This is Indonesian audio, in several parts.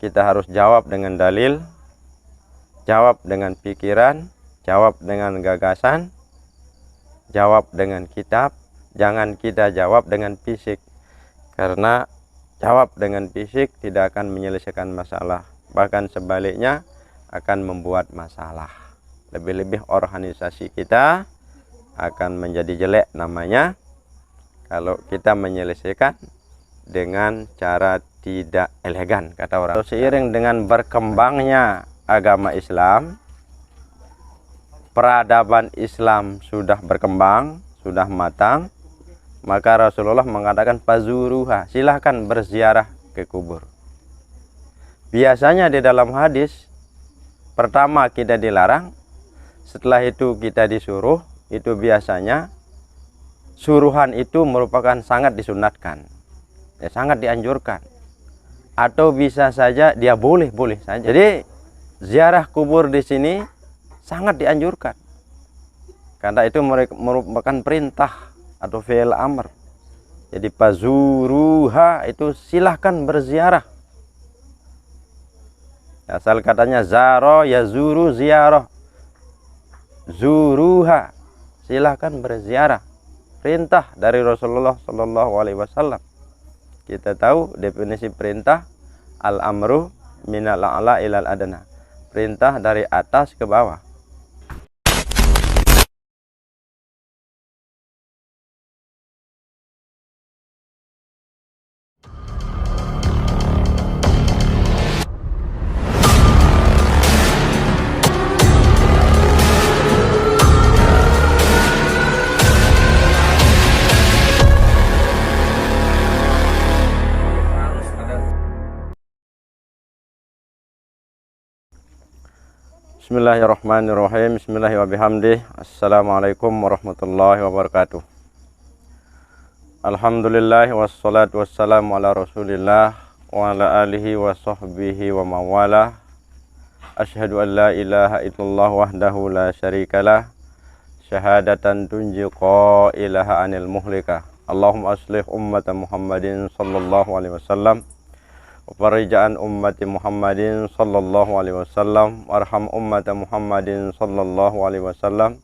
kita harus jawab dengan dalil, jawab dengan pikiran, jawab dengan gagasan, jawab dengan kitab. Jangan kita jawab dengan fisik, karena jawab dengan fisik tidak akan menyelesaikan masalah, bahkan sebaliknya akan membuat masalah. Lebih-lebih organisasi kita akan menjadi jelek namanya kalau kita menyelesaikan dengan cara tidak elegan, kata orang. Seiring dengan berkembangnya agama Islam, peradaban Islam sudah berkembang, sudah matang, maka Rasulullah mengatakan fazuruha, silahkan berziarah ke kubur. Biasanya di dalam hadis, pertama kita dilarang, setelah itu kita disuruh. Itu biasanya suruhan itu merupakan sangat disunatkan, ya, sangat dianjurkan, atau bisa saja dia boleh saja. Jadi ziarah kubur di sini sangat dianjurkan, karena itu merupakan perintah atau fi'il amr. Jadi pazuruha itu silahkan berziarah. Asal katanya zaro ya zuru ziarah, zuruha, silahkan berziarah. Perintah dari Rasulullah Shallallahu Alaihi Wasallam. Kita tahu definisi perintah, al amru minal a'la ilal adna, perintah dari atas ke bawah. Bismillahirrahmanirrahim. Bismillahirrahmanirrahim. Assalamualaikum warahmatullahi wabarakatuh. Alhamdulillah wassalatu wassalamu ala rasulillah wa ala alihi wa sahbihi wa mawala. Asyhadu an la ilaha illallah wahdahu la syarikalah, syahadatan tunji qailaha anil muhlika. Allahumma aslih ummata Muhammadin sallallahu alaihi wasallam, Warijaan ummati Muhammadin sallallahu alaihi wasallam, warham ummata Muhammadin sallallahu alaihi wasallam,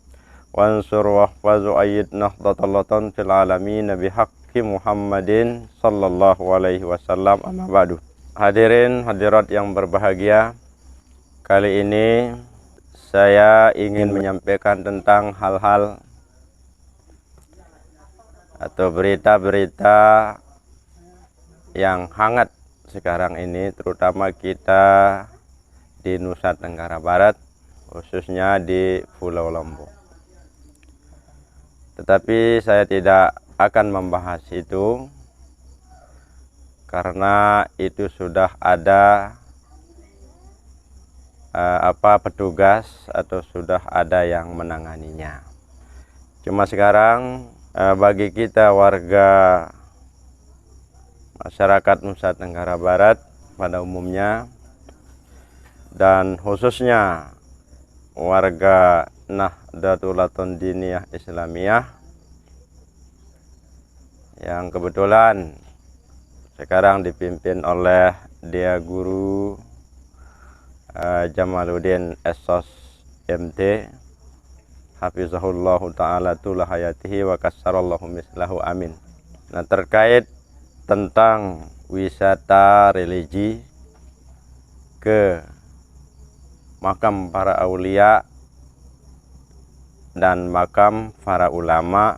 wansur wahfazu ayyid nahdatan fil alamin bihaqqi Muhammadin sallallahu alaihi wasallam, amma ba'du. Hadirin hadirat yang berbahagia, kali ini saya ingin menyampaikan tentang hal-hal atau berita-berita yang hangat sekarang ini, terutama kita di Nusa Tenggara Barat, khususnya di Pulau Lombok. Tetapi saya tidak akan membahas itu, karena itu sudah ada petugas atau sudah ada yang menanganinya. Cuma sekarang bagi kita warga masyarakat Nusa Tenggara Barat pada umumnya, dan khususnya warga Nahdlatul Diniyah Islamiyah yang kebetulan sekarang dipimpin oleh Dia Guru Jamaluddin Esos MT, hafizahullahu ta'ala tula hayatihi wa kassarallahu mislahu, amin. Nah, terkait tentang wisata religi ke makam para aulia dan makam para ulama,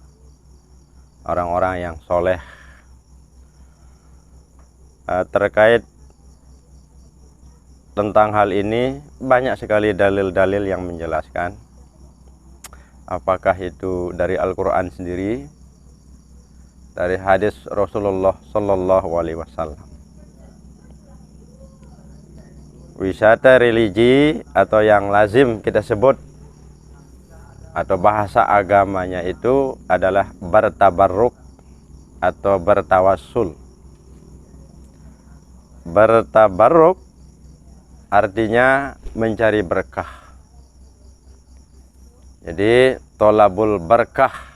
orang-orang yang soleh. Terkait tentang hal ini banyak sekali dalil-dalil yang menjelaskan, apakah itu dari Al-Quran sendiri, dari hadis Rasulullah Sallallahu Alaihi Wasallam. Wisata religi atau yang lazim kita sebut atau bahasa agamanya itu adalah bertabarruk atau bertawassul. Bertabarruk artinya mencari berkah. Jadi tolabul berkah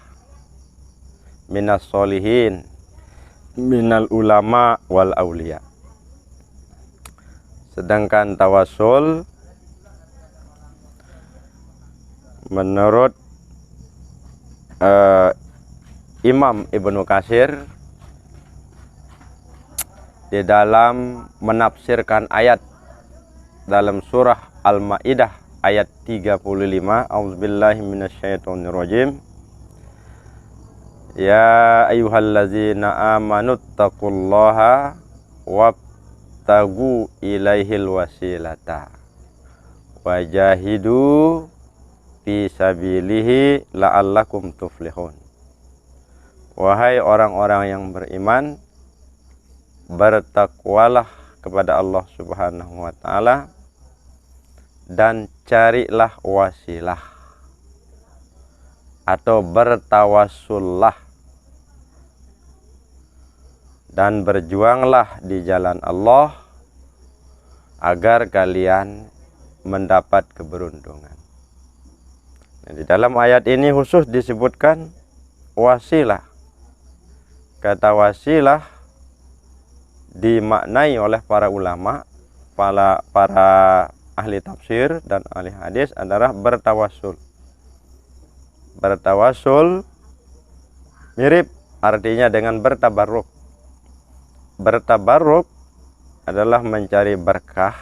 minas solihin minal ulama wal aulia. Sedangkan tawasul menurut Imam Ibnu Katsir di dalam menafsirkan ayat dalam surah Al-Maidah ayat 35, A'udzubillahi minasyaitonirrajim. Ya ayyuhallazina amanu taqullaha wabtagu ilaihil wasilata wajahidu fi sabilihi la'allakum tuflihun. Wahai orang-orang yang beriman, bertakwalah kepada Allah Subhanahu wa taala dan carilah wasilah atau bertawassullah dan berjuanglah di jalan Allah agar kalian mendapat keberuntungan. Nah, di dalam ayat ini khusus disebutkan wasilah. Kata wasilah dimaknai oleh para ulama, para ahli tafsir dan ahli hadis adalah bertawassul. Bertawassul mirip artinya dengan bertabarruk. Bertabarruk adalah mencari berkah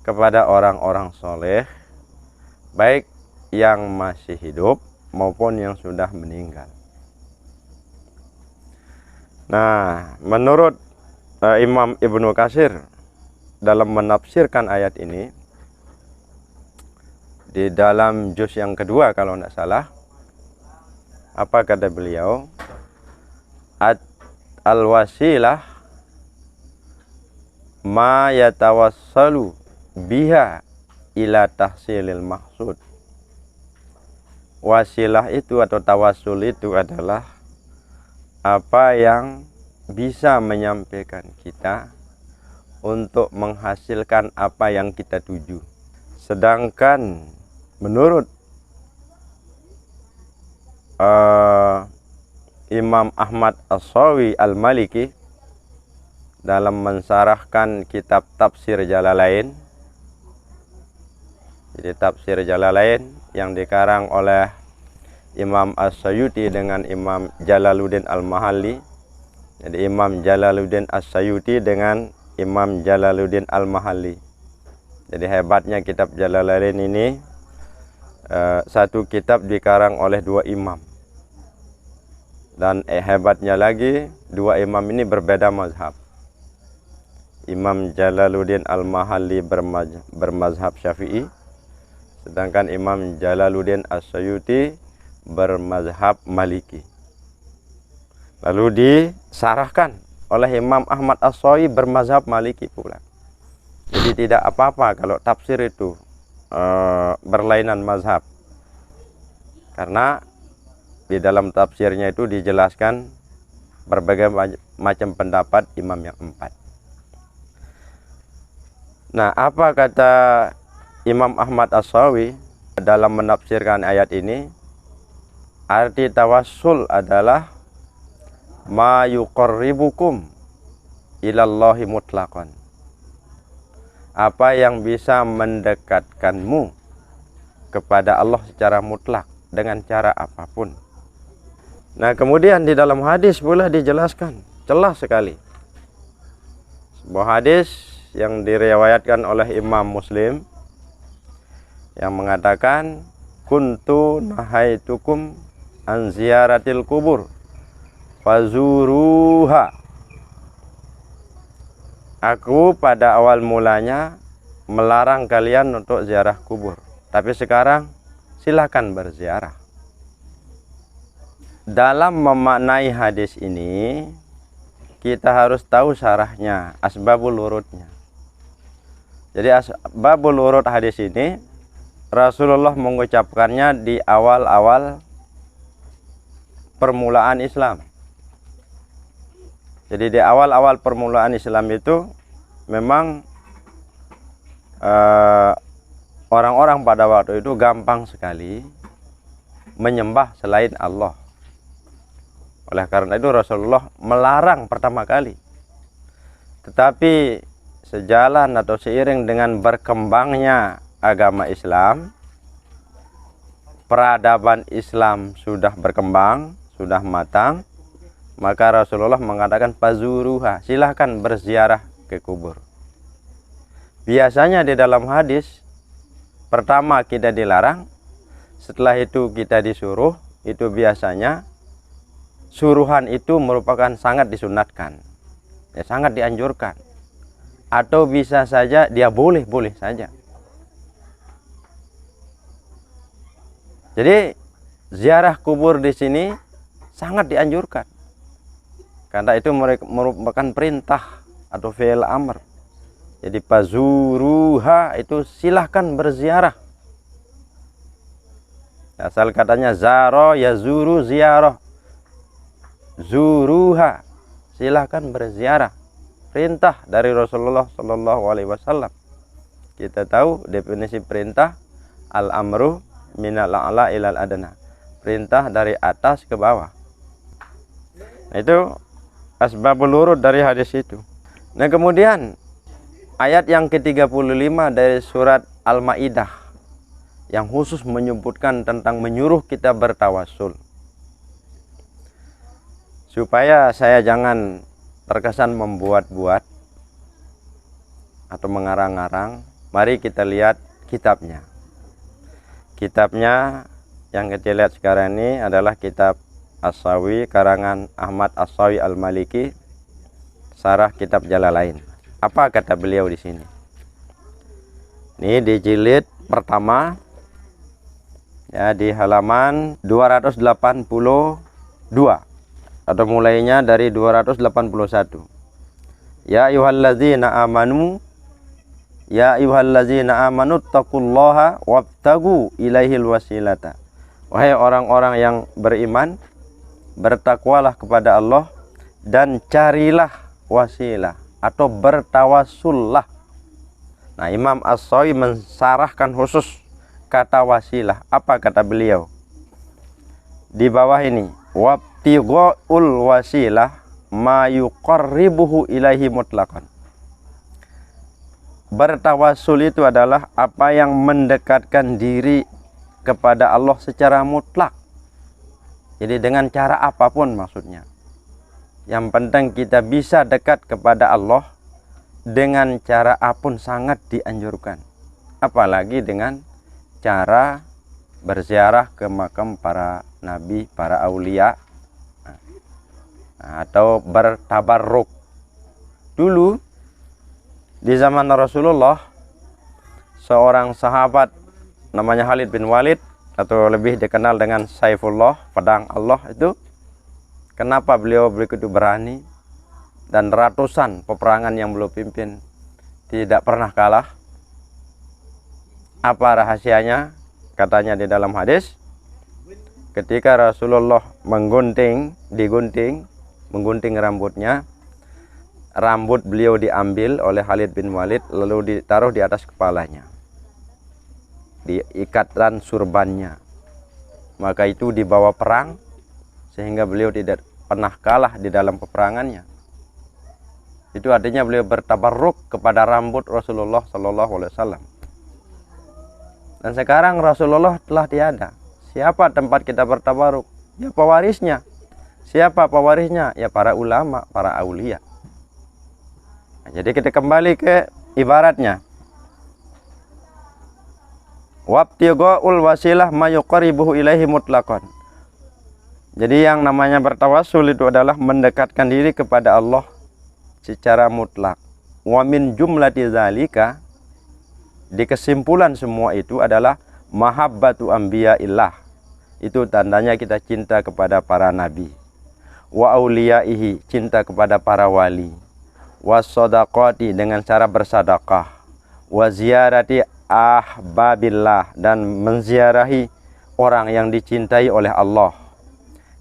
kepada orang-orang soleh, baik yang masih hidup maupun yang sudah meninggal. Nah, menurut Imam Ibnu Katsir dalam menafsirkan ayat ini di dalam juz yang kedua kalau tidak salah, apa kata beliau? Al-wasilah ma yatawassalu biha ila tahsilil maksud. Wasilah itu atau tawasul itu adalah apa yang bisa menyampaikan kita untuk menghasilkan apa yang kita tuju. Sedangkan menurut Imam Ahmad As-Sawi Al-Maliki dalam mensarahkan kitab Tafsir Jalalain, jadi Tafsir Jalalain yang dikarang oleh Imam As-Sayuti dengan Imam Jalaluddin Al-Mahalli. Jadi Imam Jalaluddin As-Sayuti dengan Imam Jalaluddin Al-Mahalli. Jadi hebatnya kitab Jalalain ini, satu kitab dikarang oleh dua imam. Dan hebatnya lagi, dua imam ini berbeda mazhab. Imam Jalaluddin Al-Mahalli bermazhab Syafi'i, sedangkan Imam Jalaluddin As-Sayuti bermazhab Maliki. Lalu disarahkan oleh Imam Ahmad As-Sawi bermazhab Maliki pula. Jadi tidak apa-apa kalau tafsir itu berlainan mazhab, karena di dalam tafsirnya itu dijelaskan berbagai macam pendapat imam yang empat. Nah, apa kata Imam Ahmad As-Sawi dalam menafsirkan ayat ini? Arti tawassul adalah ma yuqarribukum ilallahi mutlaqan. Apa yang bisa mendekatkanmu kepada Allah secara mutlak dengan cara apapun. Nah, kemudian di dalam hadis pula dijelaskan jelas sekali. Sebuah hadis yang diriwayatkan oleh Imam Muslim yang mengatakan kuntu nahaitukum an ziyaratil kubur fazuruha. Aku pada awal mulanya melarang kalian untuk ziarah kubur, tapi sekarang silakan berziarah. Dalam memaknai hadis ini kita harus tahu syarahnya, asbabul wurudnya. Jadi asbabul wurud hadis ini Rasulullah mengucapkannya di awal-awal permulaan Islam. Jadi di awal-awal permulaan Islam itu memang orang-orang pada waktu itu gampang sekali menyembah selain Allah. Oleh karena itu Rasulullah melarang pertama kali. Tetapi sejalan atau seiring dengan berkembangnya agama Islam, peradaban Islam sudah berkembang, sudah matang, maka Rasulullah mengatakan fazuruha, silahkan berziarah ke kubur. Biasanya di dalam hadis, pertama kita dilarang, setelah itu kita disuruh. Itu biasanya suruhan itu merupakan sangat disunatkan, ya, sangat dianjurkan, atau bisa saja dia boleh saja. Jadi ziarah kubur di sini sangat dianjurkan, karena itu merupakan perintah atau fi'il amr. Jadi pazuruha itu silahkan berziarah. Asal katanya zaro ya zuru ziarah, zuruha, silahkan berziarah. Perintah dari Rasulullah Shallallahu Alaihi Wasallam. Kita tahu definisi perintah, al-amru minal a'la ilal adna, perintah dari atas ke bawah. Nah, itu asbabul wurud dari hadis itu. Nah, kemudian ayat yang ke-35 dari surat Al-Maidah yang khusus menyebutkan tentang menyuruh kita bertawassul. Supaya saya jangan terkesan membuat-buat atau mengarang-arang, mari kita lihat kitabnya. Kitabnya yang kita lihat sekarang ini adalah kitab As-Sawi karangan Ahmad As-Sawi Al-Maliki, sarah kitab Jalalain. Apa kata beliau di sini? Ini di jilid pertama, ya, di halaman 282 atau mulainya dari 281. Ya ayyuhallazina amanu, ya ayyuhallazina amanu taqullaha wabtagu ilaihil wasilata. Wahai orang-orang yang beriman, bertakwalah kepada Allah dan carilah wasilah atau bertawassullah. Nah, Imam As-Sawi mensarahkan khusus kata wasilah. Apa kata beliau? Di bawah ini, wabtigha'ul wasilah ma yuqarribuhu ilaihi mutlaqan. Bertawassul itu adalah apa yang mendekatkan diri kepada Allah secara mutlak. Jadi dengan cara apapun maksudnya. Yang penting kita bisa dekat kepada Allah dengan cara apapun sangat dianjurkan. Apalagi dengan cara berziarah ke makam para nabi, para aulia, atau bertabarruk. Dulu di zaman Rasulullah, seorang sahabat namanya Khalid bin Walid, atau lebih dikenal dengan Saifullah, pedang Allah itu, kenapa beliau begitu berani dan ratusan peperangan yang beliau pimpin tidak pernah kalah? Apa rahasianya? Katanya di dalam hadis, ketika Rasulullah menggunting rambutnya, rambut beliau diambil oleh Khalid bin Walid lalu ditaruh di atas kepalanya, di ikatan surbannya. Maka itu dibawa perang sehingga beliau tidak pernah kalah di dalam peperangannya. Itu artinya beliau bertabarruk kepada rambut Rasulullah Sallallahu Alaihi Wasallam. Dan sekarang Rasulullah telah tiada. Siapa tempat kita bertabarruk? Ya pewarisnya. Siapa pewarisnya? Ya para ulama, para aulia. Nah, jadi kita kembali ke ibaratnya. Wabtigha'ul wasilah ma yuqarribuhu ilaihi mutlaqan. Jadi yang namanya bertawassul itu adalah mendekatkan diri kepada Allah secara mutlak. Wa min jumlati zalika, di kesimpulan semua itu adalah mahabbatu anbiya'illah. Itu tandanya kita cinta kepada para nabi. Wa auliyaihi, cinta kepada para wali. Wa shadaqati, dengan cara bersedekah. Wa ziyarati ahbabillah, dan menziarahi orang yang dicintai oleh Allah.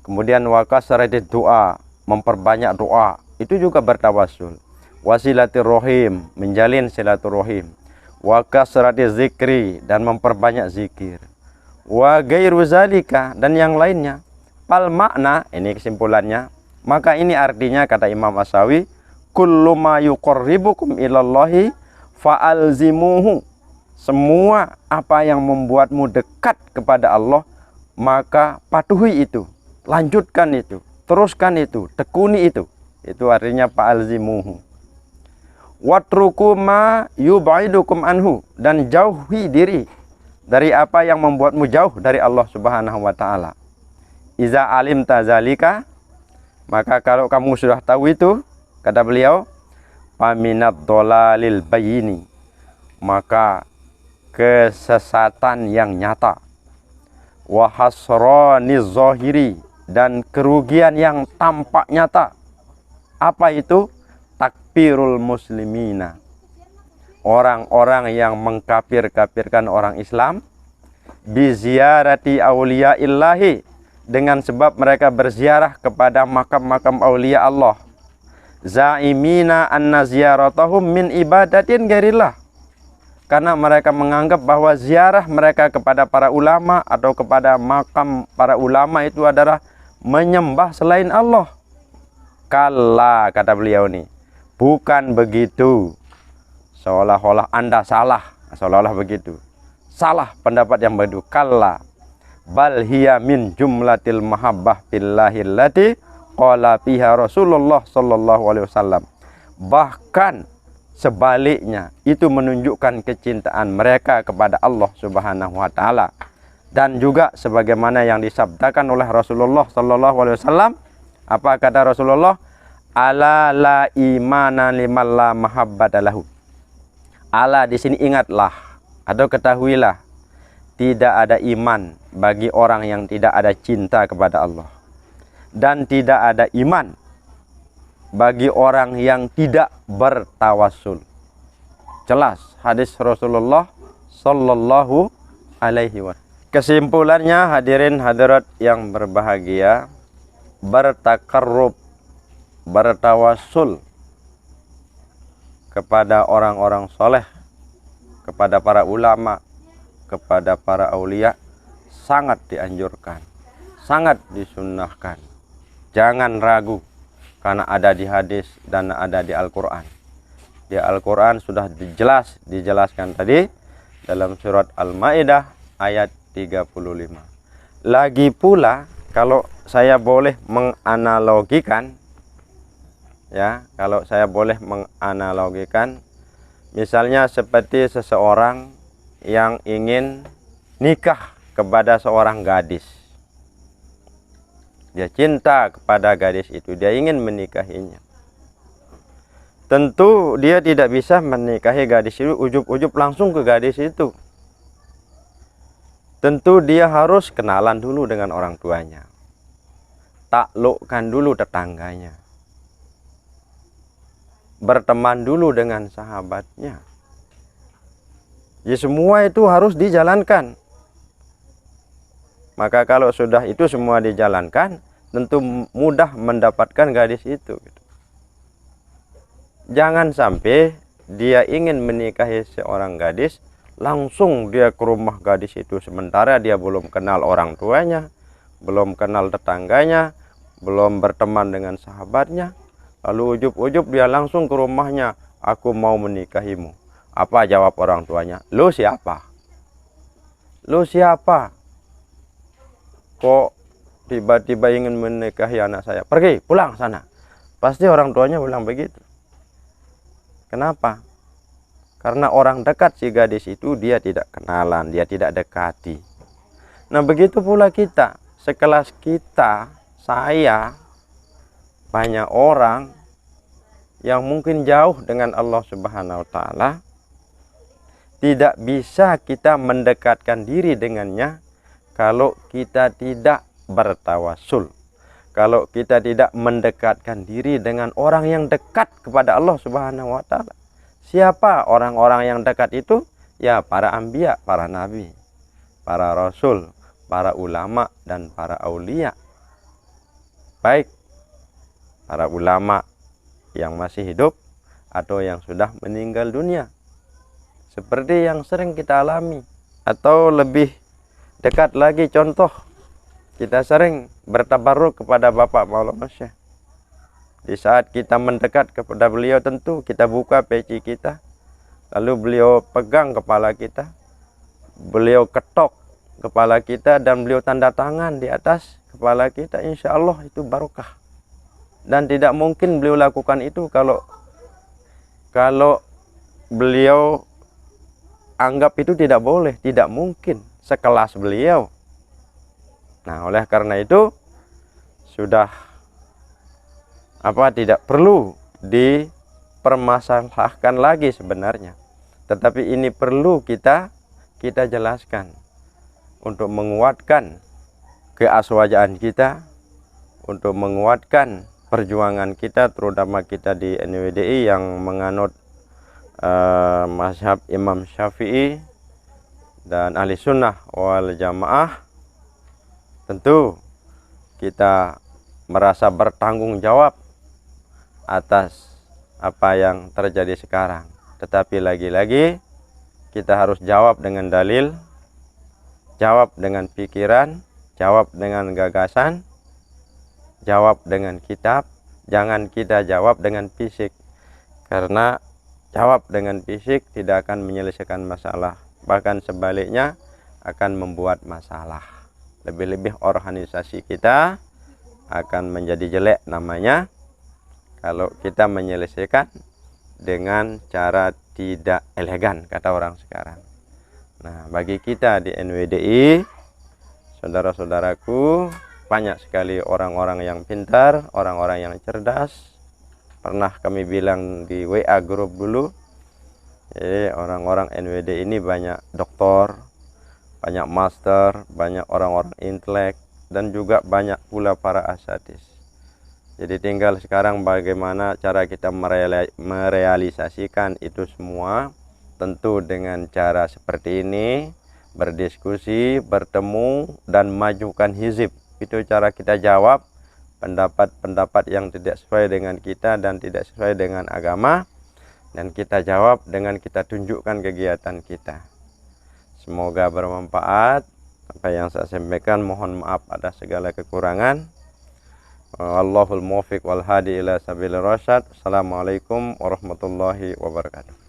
Kemudian wa kasrati doa, memperbanyak doa, itu juga bertawassul. Wasilaturrahim, menjalin silaturahim. Wa kasrati zikri, dan memperbanyak zikir. Wa ghairu zalika, dan yang lainnya. Pal makna, ini kesimpulannya, maka ini artinya kata Imam As-Sawi, kullu ma yuqarribukum ilallahi fa'alzimuhu. Semua apa yang membuatmu dekat kepada Allah, maka patuhi itu, lanjutkan itu, teruskan itu, tekuni itu. Itu artinya fa'alzimuhu. Watruku ma yub'idukum anhu, dan jauhi diri dari apa yang membuatmu jauh dari Allah Subhanahu wa taala. Iza alimta zalika, maka kalau kamu sudah tahu itu, kata beliau, paminat dolalil bayini, maka kesesatan yang nyata, wahasroniz zahiri, dan kerugian yang tampak nyata. Apa itu? Takfirul muslimina, orang-orang yang mengkafir-kafirkan orang Islam, biziarati auliaillahi, dengan sebab mereka berziarah kepada makam-makam aulia Allah, zaimina anna ziyaratahum min ibadatin ghairillah, karena mereka menganggap bahwa ziarah mereka kepada para ulama atau kepada makam para ulama itu adalah menyembah selain Allah. Kalla, kata beliau nih, bukan begitu. Seolah-olah Anda salah, seolah-olah begitu. Salah pendapat yang begitu. Kalla, bal hiya min jumlatil mahabbah billahi allati qala fiha Rasulullah sallallahu alaihi wasallam. Bahkan sebaliknya, itu menunjukkan kecintaan mereka kepada Allah Subhanahu wa taala. Dan juga sebagaimana yang disabdakan oleh Rasulullah sallallahu alaihi wasallam. Apa kata Rasulullah? Ala la imana liman la mahabbata lahu. Ala, di sini ingatlah atau ketahuilah, tidak ada iman bagi orang yang tidak ada cinta kepada Allah, dan tidak ada iman bagi orang yang tidak bertawassul. Jelas hadis Rasulullah sallallahu alaihi wasallam. Kesimpulannya, hadirin hadirat yang berbahagia, bertakarrub, bertawassul kepada orang-orang soleh, kepada para ulama, kepada para aulia, sangat dianjurkan, sangat disunnahkan. Jangan ragu, karena ada di hadis dan ada di Al-Quran. Di Al-Quran sudah dijelaskan tadi dalam surat Al-Maidah ayat 35. Lagi pula, kalau saya boleh menganalogikan, ya, kalau saya boleh menganalogikan, misalnya seperti seseorang yang ingin nikah kepada seorang gadis. Dia cinta kepada gadis itu, dia ingin menikahinya. Tentu dia tidak bisa menikahi gadis itu ujub-ujub langsung ke gadis itu. Tentu dia harus kenalan dulu dengan orang tuanya, taklukkan dulu tetangganya, berteman dulu dengan sahabatnya. Ya, semua itu harus dijalankan. Maka kalau sudah itu semua dijalankan, tentu mudah mendapatkan gadis itu. Jangan sampai dia ingin menikahi seorang gadis, langsung dia ke rumah gadis itu, sementara dia belum kenal orang tuanya, belum kenal tetangganya, belum berteman dengan sahabatnya. Lalu ujub-ujub dia langsung ke rumahnya, aku mau menikahimu. Apa jawab orang tuanya? Lu siapa? Lu siapa? Kok tiba-tiba ingin menikahi anak saya? Pergi, pulang sana. Pasti orang tuanya bilang begitu. Kenapa? Karena orang dekat si gadis itu dia tidak kenalan, dia tidak dekati. Nah, begitu pula kita, sekelas kita, saya, banyak orang yang mungkin jauh dengan Allah Subhanahu wa taala, tidak bisa kita mendekatkan diri dengannya kalau kita tidak bertawassul, kalau kita tidak mendekatkan diri dengan orang yang dekat kepada Allah Subhanahu wa taala. Siapa orang-orang yang dekat itu? Ya, para anbiya, para nabi, para rasul, para ulama, dan para aulia. Baik para ulama yang masih hidup atau yang sudah meninggal dunia, seperti yang sering kita alami. Atau lebih dekat lagi, contoh, kita sering bertabarruk kepada Bapak Maulana Syekh. Di saat kita mendekat kepada beliau, tentu kita buka peci kita, lalu beliau pegang kepala kita, beliau ketok kepala kita, dan beliau tanda tangan di atas kepala kita. Insya Allah itu barokah. Dan tidak mungkin beliau lakukan itu kalau beliau anggap itu tidak boleh, tidak mungkin sekelas beliau. Nah, oleh karena itu sudah tidak perlu dipermasalahkan lagi sebenarnya. Tetapi ini perlu kita jelaskan untuk menguatkan keaswajaan kita, untuk menguatkan perjuangan kita, terutama kita di NWDI yang menganut mazhab Imam Syafi'i dan ahli sunnah wal jamaah. Tentu kita merasa bertanggung jawab atas apa yang terjadi sekarang, tetapi lagi-lagi kita harus jawab dengan dalil, jawab dengan pikiran, jawab dengan gagasan, jawab dengan kitab. Jangan kita jawab dengan fisik, karena jawab dengan fisik tidak akan menyelesaikan masalah, bahkan sebaliknya akan membuat masalah. Lebih-lebih organisasi kita akan menjadi jelek namanya kalau kita menyelesaikan dengan cara tidak elegan, kata orang sekarang. Nah, bagi kita di NWDI, saudara-saudaraku, banyak sekali orang-orang yang pintar, orang-orang yang cerdas. Pernah kami bilang di WA grup dulu, orang-orang NWD ini banyak doktor, banyak master, banyak orang-orang intelek, dan juga banyak pula para asatidz. Jadi tinggal sekarang bagaimana cara kita merealisasikan itu semua. Tentu dengan cara seperti ini, berdiskusi, bertemu, dan majukan hizib. Itu cara kita jawab pendapat-pendapat yang tidak sesuai dengan kita dan tidak sesuai dengan agama. Dan kita jawab dengan kita tunjukkan kegiatan kita. Semoga bermanfaat. Apa yang saya sampaikan, mohon maaf atas segala kekurangan. Wallahul muwaffiq wal hadi ila sabilir rasyad. Assalamualaikum warahmatullahi wabarakatuh.